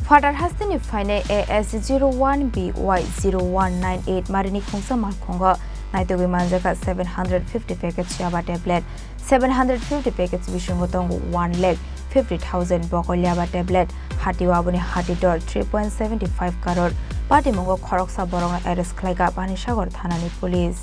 PhatarHasteni Phainai AS01BY-0198 MariniKhongsa MalkhungoNaitugwi Manjakha 750 packets YabaTablet 750 packets Bishungotongo 1,50,000 YabaTablet Hatiwabuni Hatidor 3.75 crore Party Mongo Khoroksa Borong arrest Klaika Panishagor Thanani Police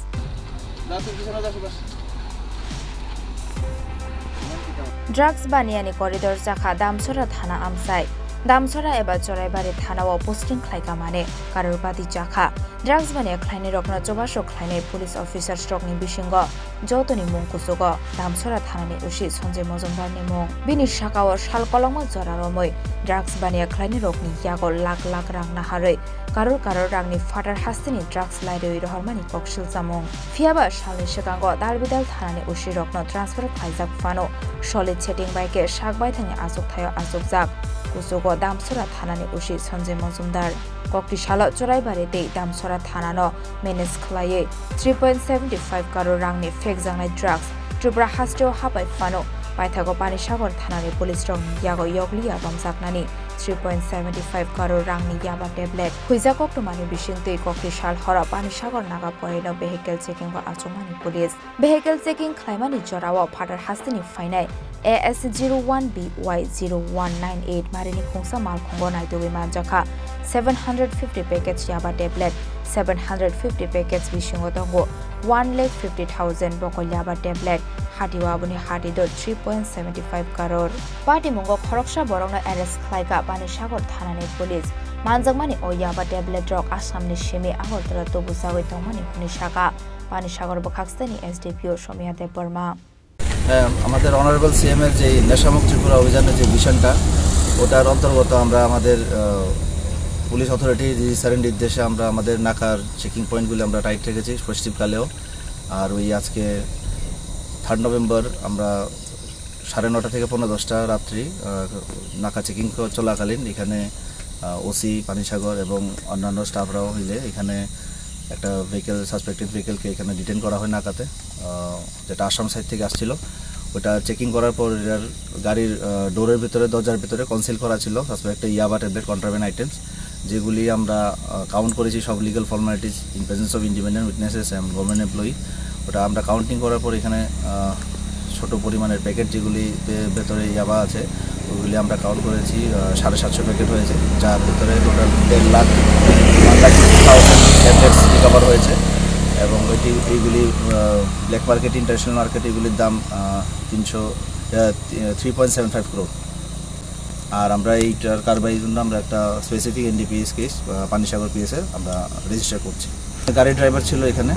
Drugs Baniani Corridor Zakha Damsora Thana Amsai Damsora eba Choraibari Thanawa posting Klaika Mane Karurpati Jakha Drugs Bania Kleine Rokna Chobasho Kleine police officer Strokni Bishingo Jotoni Munkusugo Damsora Thanani Ushi Sonje Mozumdar Nemo Bini Shakawa Shalkolongo Zoraromoy Drugs Bania Kleine Rokni Yago Lak Rang Nahare CroreRangni PhatarHasteni drugs Laido Hormani Kokshil Samong Fiaba Shali Shikango Dalbidal Thanani Ushi Rokno transfer Kaizak Fano Solid setting bike Shakbai Thani Azuk Thayo Azuk Zak Kusugo Damsora Thanani Ushi Sonje Mozumdar Kokti Shalo Choraibari De Damsora Thanano Menes Klaye 3.75 CroreRangni fake zangnai drugs Tripura Hasteo Hapai Fano Paithago Panishagor Thanani police strong Yago Yoglia Romsaknani 3.75 CroreRangniYabaTablet Huizakok to Mani Bishinte Kokti Shal Hora Panishagor Naga Porino vehicle checking by Achumani police vehicle checking Klaimani Jorawa PhatarHasteni Phainai AS01BY-0198 MariniKhongsa MalkhungoNaitugwi Manjakha 750 packets YabaTablet 750 packets Bishungotongo 1,50,000 YabaTablet Hatiwabuni Hatidor 3.75 crore Party Mongo Khoroksa Borongna arrest Klaika Panishagor Thanani Police Manjakmani o YabaTablet Rock Assamni Shimi Agortara Tobusawi Tomani Punishaka Panishagor Bokhaxteni SDPO Shomiate Burma আমাদের honourable CM এর যে নেশামুক্ত ত্রিপুরা অভিযানের যে মিশনটা ওটার অন্তর্গত আমরা আমাদের পুলিশ অথরিটি রিসারের নির্দেশে আমরা আমাদের নাকার চেকিং পয়েন্টগুলো আমরা টাইট রেখেছি পশ্চিমকালেও আর ওই আজকে 3 নভেম্বর আমরা 9:30 থেকে 10:30 রাত্রি নাকা চেকিং চলাকালীন এখানে ওসি পানিসাগর এবং অন্যান্য স্টাফরাও মিলে এখানে একটা ভেহিকল সাসপেক্টেড ভেহিকলকে এখানে ডিটেইন করা হয় নাকাতে যেটা আসাম সাইড থেকে আসছিল ওটা চেকিং করার পর এর গাড়ির ডোরের ভিতরে দরজার ভিতরে কনসিল করা ছিল সাসপেক্টেড ইয়াবা ট্যাবলেট কন্ট্রাব্যান্ড আইটেমস যেগুলি আমরা কাউন্ট করেছি সব legal formalities in presence of independent witnesses and government employee ওটা আমরা কাউন্টিং করার পর এখানে ছোট পরিমাণের প্যাকেট যেগুলি ভেতরে ইয়াবা আছে ওগুলি আমরা কাউন্ট করেছি 750 প্যাকেট হয়েছে যার ভিতরে টোটাল 1,50,000 ট্যাবলেটস রিকভার হয়েছে এবং এইগুলি ব্ল্যাক মার্কেট ইন্টারন্যাশনাল মার্কেট এগুলির দাম 3.75 crore আর আমরা এইটার কারবাইয়ের জন্য আমরা একটা স্পেসিফিক এনডিপিএস কেস পানিসাগর পিএসের আমরা রেজিস্টার করছি গাড়ি ড্রাইভার ছিল এখানে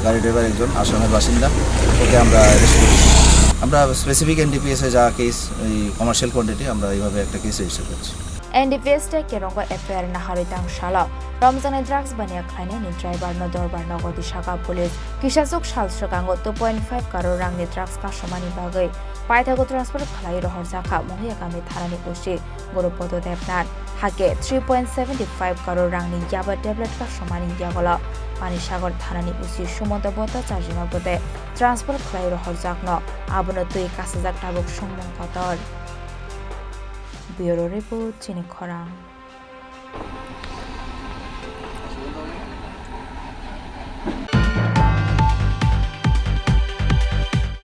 গাড়ি ড্রাইভার একজন আসামের বাসিন্দা ওকে আমরা অ্যারেস্ট করেছি আমরা স্পেসিফিক এনডিপিএস এ যা কেস এই কমার্শিয়াল কোয়ান্টিটি আমরা এইভাবে একটা কেস রেজিস্টার করছি NDPS te kerongo FIR na haritang shala Ramzane drugs bania Kleine ni driver no dorbar no godi shaka police Kishasuk shal shakango 2.5 CroreRangni drugs ka shomani bagai Paithago transfer khalai rohor zakha mohya kami tharani ushi Goropodo Depnat hake 3.75 CroreRangni YabaTablet ka shomani yagola Panishagor tharani ushi sumoto bota charjima bote transfer khalai rohor zakno abono tui kasajak tabuk shomong kotor Bureau Report Chini Khorang